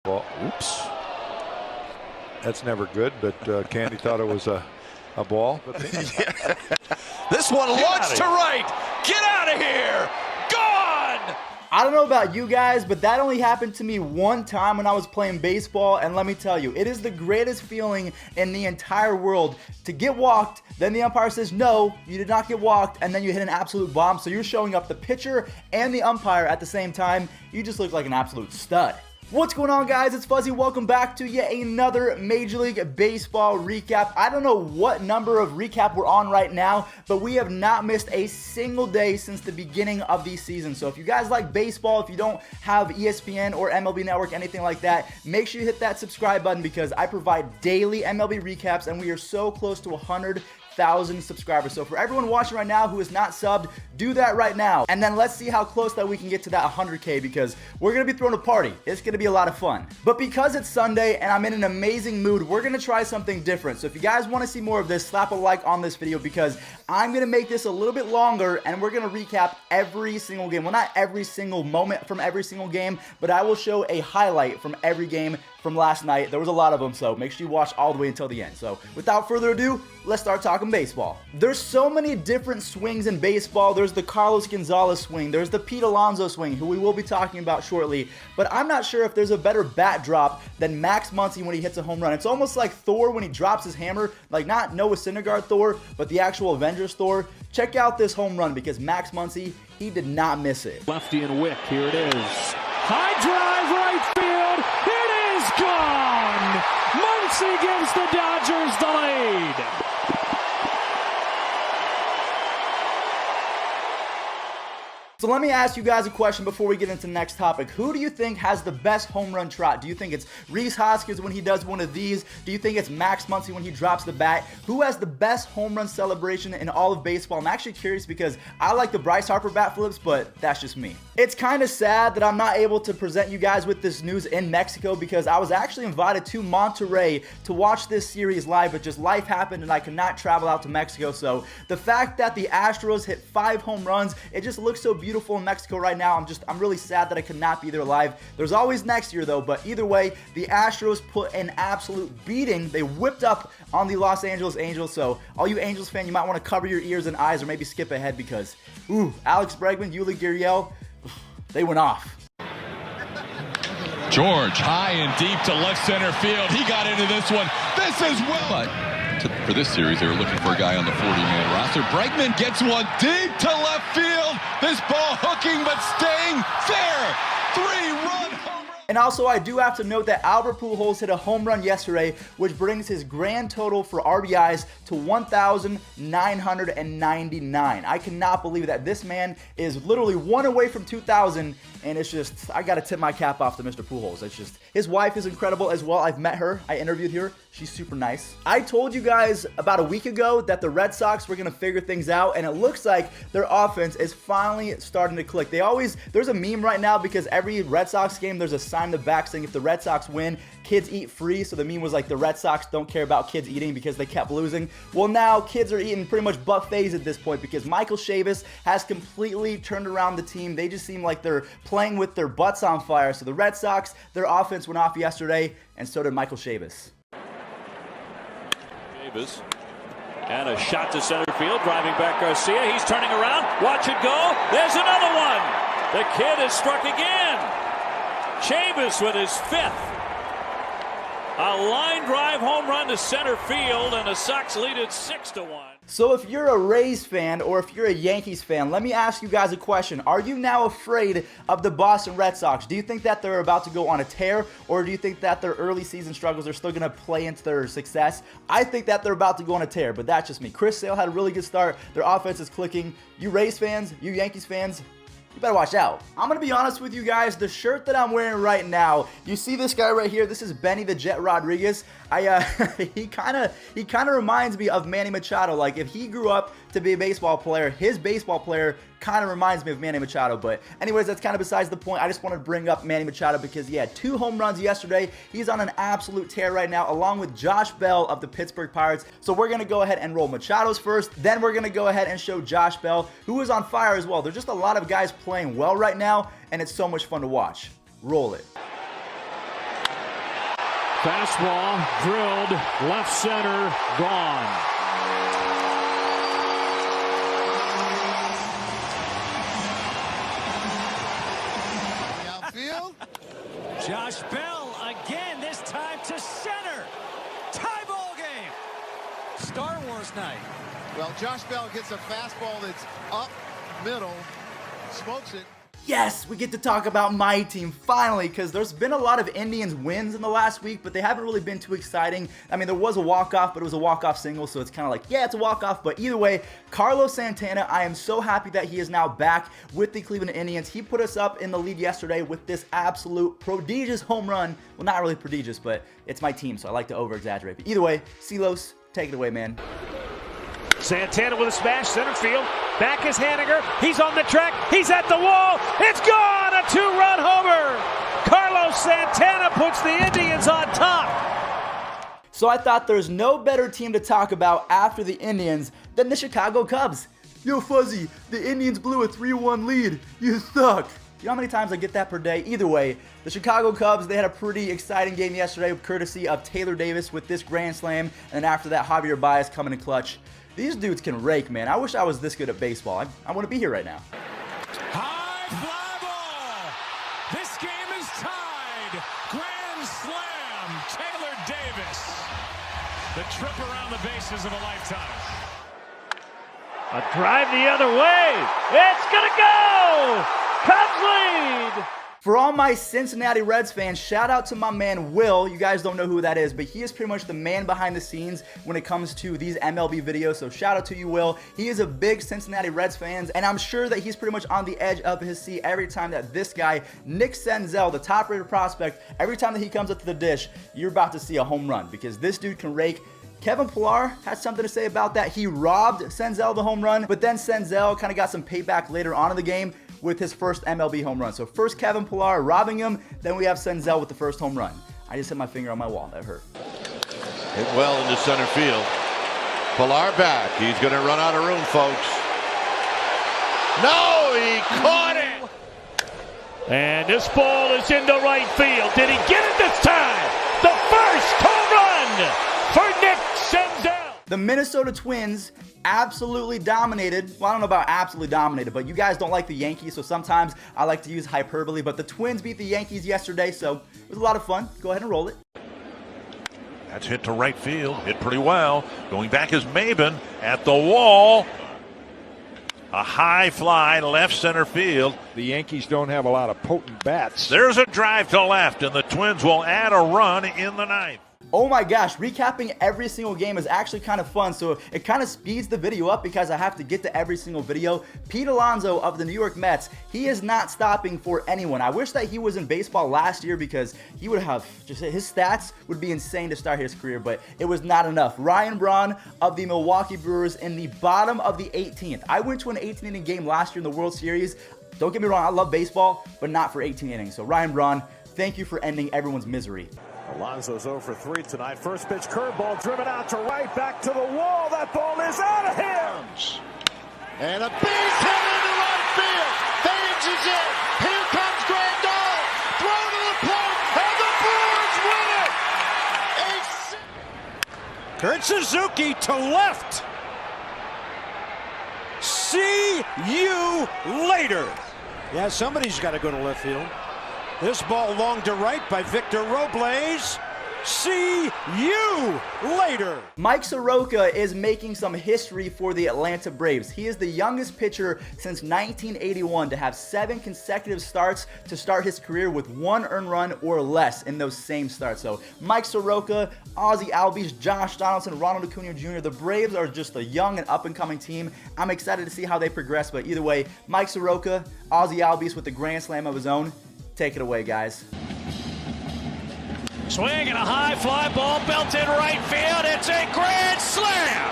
Well, oops. That's never good, but Candy thought it was a ball. This one launched to right. Get out of here. Gone. I don't know about you guys, but that only happened to me one time when I was playing baseball, and let me tell you, it is the greatest feeling in the entire world to get walked, then the umpire says, no, you did not get walked, and then you hit an absolute bomb, so you're showing up the pitcher and the umpire at the same time. You just look like an absolute stud. What's going on, guys? It's Fuzzy. Welcome back to yet another Major League Baseball recap. I don't know what number of recap we're on right now, but we have not missed a single day since the beginning of the season. So if you guys like baseball, if you don't have ESPN or MLB Network, anything like that, make sure you hit that subscribe button because I provide daily MLB recaps, and we are so close to 100,000 subscribers. So for everyone watching right now who is not subbed, do that right now. And then let's see how close that we can get to that 100K because we're going to be throwing a party. It's going to be a lot of fun. But because it's Sunday and I'm in an amazing mood, we're going to try something different. So if you guys want to see more of this, slap a like on this video because I'm going to make this a little bit longer and we're going to recap every single game. Well, not every single moment from every single game, but I will show a highlight from every game from last night. There was a lot of them, so make sure you watch all the way until the end. So without further ado, let's start talking baseball. There's so many different swings in baseball. There's the Carlos Gonzalez swing. There's the Pete Alonso swing, who we will be talking about shortly. But I'm not sure if there's a better bat drop than Max Muncy when he hits a home run. It's almost like Thor when he drops his hammer, like not Noah Syndergaard Thor, but the actual Avengers Thor. Check out this home run because Max Muncy, he did not miss it. Lefty and Wick, here it is. High drive, right field. It is gone. Muncy gives the Dodgers the lead. So let me ask you guys a question before we get into the next topic. Who do you think has the best home run trot? Do you think it's Rhys Hoskins when he does one of these? Do you think it's Max Muncy when he drops the bat? Who has the best home run celebration in all of baseball? I'm actually curious because I like the Bryce Harper bat flips, but that's just me. It's kind of sad that I'm not able to present you guys with this news in Mexico because I was actually invited to Monterrey to watch this series live, but just life happened and I could not travel out to Mexico. So the fact that the Astros hit 5 home runs, it just looks so beautiful in Mexico right now. I'm really sad that I could not be there live. There's always next year though, but either way, the Astros put an absolute beating. They whipped up on the Los Angeles Angels, so all you Angels fans, you might want to cover your ears and eyes or maybe skip ahead because, Alex Bregman, Yuli Gurriel, they went off. George, high and deep to left center field. He got into this one. This is well. For this series, they were looking for a guy on the 40-man roster. Bregman gets one deep to left field. This ball hooking but staying fair. 3-run home run. And also, I do have to note that Albert Pujols hit a home run yesterday, which brings his grand total for RBIs to 1,999. I cannot believe that this man is literally one away from 2,000, and it's just, I got to tip my cap off to Mr. Pujols. It's just, his wife is incredible as well. I've met her. I interviewed her. She's super nice. I told you guys about a week ago that the Red Sox were going to figure things out, and it looks like their offense is finally starting to click. There's a meme right now because every Red Sox game, there's a sign in the back saying if the Red Sox win, kids eat free. So the meme was like the Red Sox don't care about kids eating because they kept losing. Well, now kids are eating pretty much buffets at this point because Michael Chavis has completely turned around the team. They just seem like they're playing with their butts on fire. So the Red Sox, their offense went off yesterday, and so did Michael Chavis. And a shot to center field, driving back Garcia. He's turning around. Watch it go. There's another one. The kid has struck again. Chavis with his 5th. A line drive home run to center field, and the Sox lead it 6-1. So if you're a Rays fan or if you're a Yankees fan, let me ask you guys a question. Are you now afraid of the Boston Red Sox? Do you think that they're about to go on a tear, or do you think that their early season struggles are still going to play into their success? I think that they're about to go on a tear, but that's just me. Chris Sale had a really good start. Their offense is clicking. You Rays fans, you Yankees fans, you better watch out. I'm going to be honest with you guys. The shirt that I'm wearing right now, you see this guy right here? This is Benny the Jet Rodriguez. He kind of reminds me of Manny Machado. Like if he grew up to be a baseball player, his baseball player kind of reminds me of Manny Machado. But anyways, that's kind of besides the point. I just wanted to bring up Manny Machado because he had 2 home runs yesterday. He's on an absolute tear right now, along with Josh Bell of the Pittsburgh Pirates. So we're going to go ahead and roll Machado's first. Then we're going to go ahead and show Josh Bell, who is on fire as well. There's just a lot of guys playing well right now, and it's so much fun to watch. Roll it. Fastball drilled left center, gone. Outfield. Josh Bell again, this time to center. Tie ball game. Star Wars night. Well, Josh Bell gets a fastball that's up middle, smokes it. Yes, we get to talk about my team finally, because there's been a lot of Indians wins in the last week, but they haven't really been too exciting. I mean, there was a walk-off, but it was a walk-off single, so it's kind of like, yeah, it's a walk-off, but either way, Carlos Santana, I am so happy that he is now back with the Cleveland Indians. He put us up in the lead yesterday with this absolute prodigious home run. Well, not really prodigious, but it's my team, so I like to over-exaggerate. But either way, Silos, take it away, man. Santana with a smash, center field. Back is Haniger. He's on the track. He's at the wall. It's gone! A two-run homer! Carlos Santana puts the Indians on top. So I thought there's no better team to talk about after the Indians than the Chicago Cubs. Yo, Fuzzy, the Indians blew a 3-1 lead. You suck. You know how many times I get that per day? Either way, the Chicago Cubs, they had a pretty exciting game yesterday, courtesy of Taylor Davis with this grand slam, and after that, Javier Baez coming in clutch. These dudes can rake, man. I wish I was this good at baseball. I want to be here right now. High fly ball. This game is tied. Grand slam. Taylor Davis. The trip around the bases of a lifetime. A drive the other way. It's gonna go. Cubs lead. For all my Cincinnati Reds fans, shout out to my man Will. You guys don't know who that is, but he is pretty much the man behind the scenes when it comes to these MLB videos. So shout out to you, Will. He is a big Cincinnati Reds fan, and I'm sure that he's pretty much on the edge of his seat every time that this guy, Nick Senzel, the top-rated prospect, every time that he comes up to the dish, you're about to see a home run because this dude can rake. Kevin Pillar has something to say about that. He robbed Senzel the home run, but then Senzel kind of got some payback later on in the game with his first MLB home run. So first Kevin Pillar robbing him, then we have Senzel with the first home run. I just hit my finger on my wall. That hurt. Hit well into center field. Pillar back. He's going to run out of room, folks. No, he caught it. And this ball is into right field. Did he get it this time? The first home run for Nick Senzel. The Minnesota Twins absolutely dominated. Well, I don't know about absolutely dominated, but you guys don't like the Yankees, so sometimes I like to use hyperbole. But the Twins beat the Yankees yesterday, so it was a lot of fun. Go ahead and roll it. That's hit to right field. Hit pretty well. Going back is Maben at the wall. A high fly left center field. The Yankees don't have a lot of potent bats. There's a drive to left, and the Twins will add a run in the ninth. Oh my gosh, recapping every single game is actually kind of fun, so it kind of speeds the video up because I have to get to every single video. Pete Alonso of the New York Mets, he is not stopping for anyone. I wish that he was in baseball last year because he would have, just his stats would be insane to start his career, but it was not enough. Ryan Braun of the Milwaukee Brewers in the bottom of the 18th. I went to an 18-inning game last year in the World Series. Don't get me wrong, I love baseball, but not for 18 innings. So Ryan Braun, thank you for ending everyone's misery. Alonso's 0 for 3 tonight. First pitch curveball driven out to right, back to the wall. That ball is out of here. And a base hit into right field. Thames is in. Here comes Grandal. Throw to the plate, and the Brewers win it. Kurt Suzuki to left. See you later. Yeah, somebody's got to go to left field. This ball long to right by Victor Robles. See you later. Mike Soroka is making some history for the Atlanta Braves. He is the youngest pitcher since 1981 to have 7 consecutive starts to start his career with 1 earned run or less in those same starts. So Mike Soroka, Ozzie Albies, Josh Donaldson, Ronald Acuna Jr., the Braves are just a young and up-and-coming team. I'm excited to see how they progress, but either way, Mike Soroka, Ozzie Albies with the grand slam of his own. Take it away, guys. Swing and a high fly ball belted right field. It's a grand slam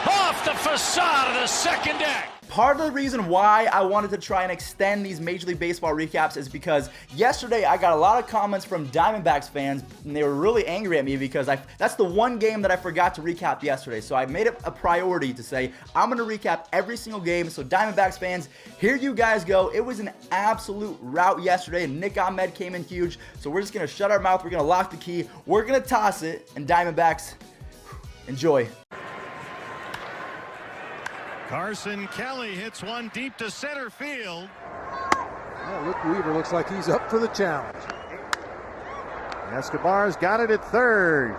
off the facade of the second deck. part of the reason why I wanted to try and extend these Major League Baseball recaps is because yesterday I got a lot of comments from Diamondbacks fans, and they were really angry at me because that's the one game that I forgot to recap yesterday. So I made it a priority to say I'm going to recap every single game. So Diamondbacks fans, here you guys go. It was an absolute rout yesterday, and Nick Ahmed came in huge. So we're just going to shut our mouth. We're going to lock the key. We're going to toss it, and Diamondbacks, enjoy. Carson Kelly hits one deep to center field. Well, Luke Weaver looks like he's up for the challenge. Escobar's got it at third.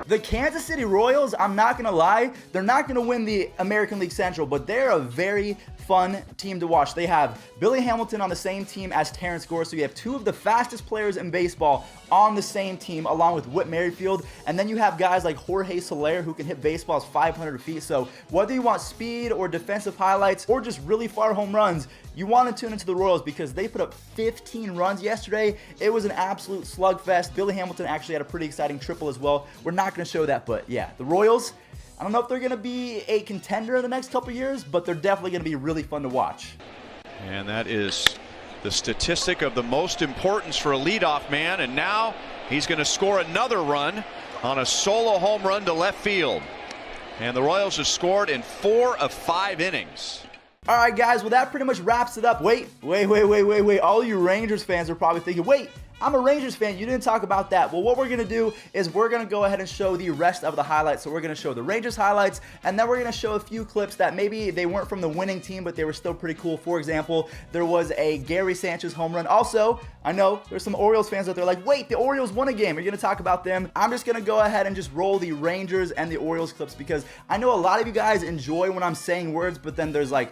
The Kansas City Royals, I'm not going to lie, they're not going to win the American League Central, but they're a very fun team to watch. They have Billy Hamilton on the same team as Terrence Gore, so you have two of the fastest players in baseball on the same team, along with Whit Merrifield, and then you have guys like Jorge Soler who can hit baseballs 500 feet, so whether you want speed or defensive highlights or just really far home runs, you want to tune into the Royals because they put up 15 runs yesterday. It was an absolute slugfest. Billy Hamilton actually had a pretty exciting triple as well. We're not going to show that, but yeah, the Royals, I don't know if they're going to be a contender in the next couple years, but they're definitely going to be really fun to watch. And that is the statistic of the most importance for a leadoff man, and now he's going to score another run on a solo home run to left field. And the Royals have scored in 4 of 5 innings. All right, guys, well, that pretty much wraps it up. Wait. All you Rangers fans are probably thinking, wait, I'm a Rangers fan. You didn't talk about that. Well, what we're going to do is we're going to go ahead and show the rest of the highlights. So we're going to show the Rangers highlights, and then we're going to show a few clips that maybe they weren't from the winning team, but they were still pretty cool. For example, there was a Gary Sanchez home run. Also, I know there's some Orioles fans out there like, wait, the Orioles won a game. Are you going to talk about them? I'm just going to go ahead and just roll the Rangers and the Orioles clips because I know a lot of you guys enjoy when I'm saying words, but then there's like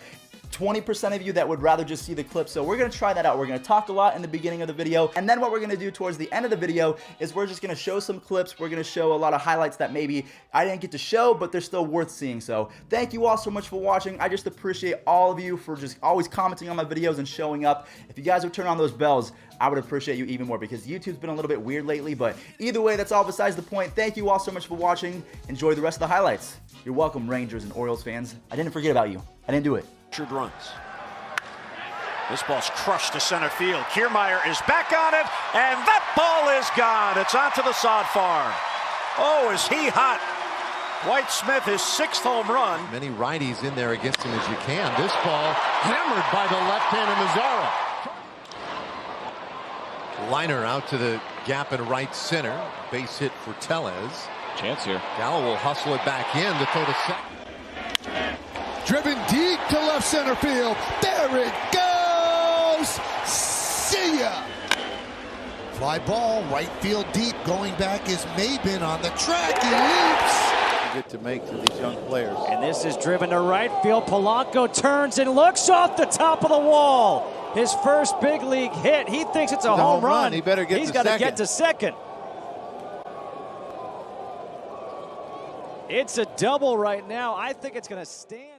20% of you that would rather just see the clip. So we're going to try that out. We're going to talk a lot in the beginning of the video, and then what we're going to do towards the end of the video is we're just going to show some clips. We're going to show a lot of highlights that maybe I didn't get to show, but they're still worth seeing. So thank you all so much for watching. I just appreciate all of you for just always commenting on my videos and showing up. If you guys would turn on those bells, I would appreciate you even more because YouTube's been a little bit weird lately, but either way, that's all besides the point. Thank you all so much for watching. Enjoy the rest of the highlights. You're welcome, Rangers and Orioles fans. I didn't forget about you. I didn't do it. Runs. This ball's crushed to center field. Kiermaier is back on it, and that ball is gone. It's onto the sod farm. Oh, is he hot? White Smith, his 6th home run. Many righties in there against him as you can. This ball hammered by the left-handed Mazzara. Liner out to the gap in right center. Base hit for Tellez. Chance here. Gallo will hustle it back in to throw to second. Driven deep to left center field. There it goes. See ya. Fly ball, right field deep. Going back is Maben on the track. He leaps. Get to make to these young players. And this is driven to right field. Polanco turns and looks off the top of the wall. His first big league hit. He thinks it's a home run. He better get He's to got to second. get to second. It's a double right now. I think it's going to stand.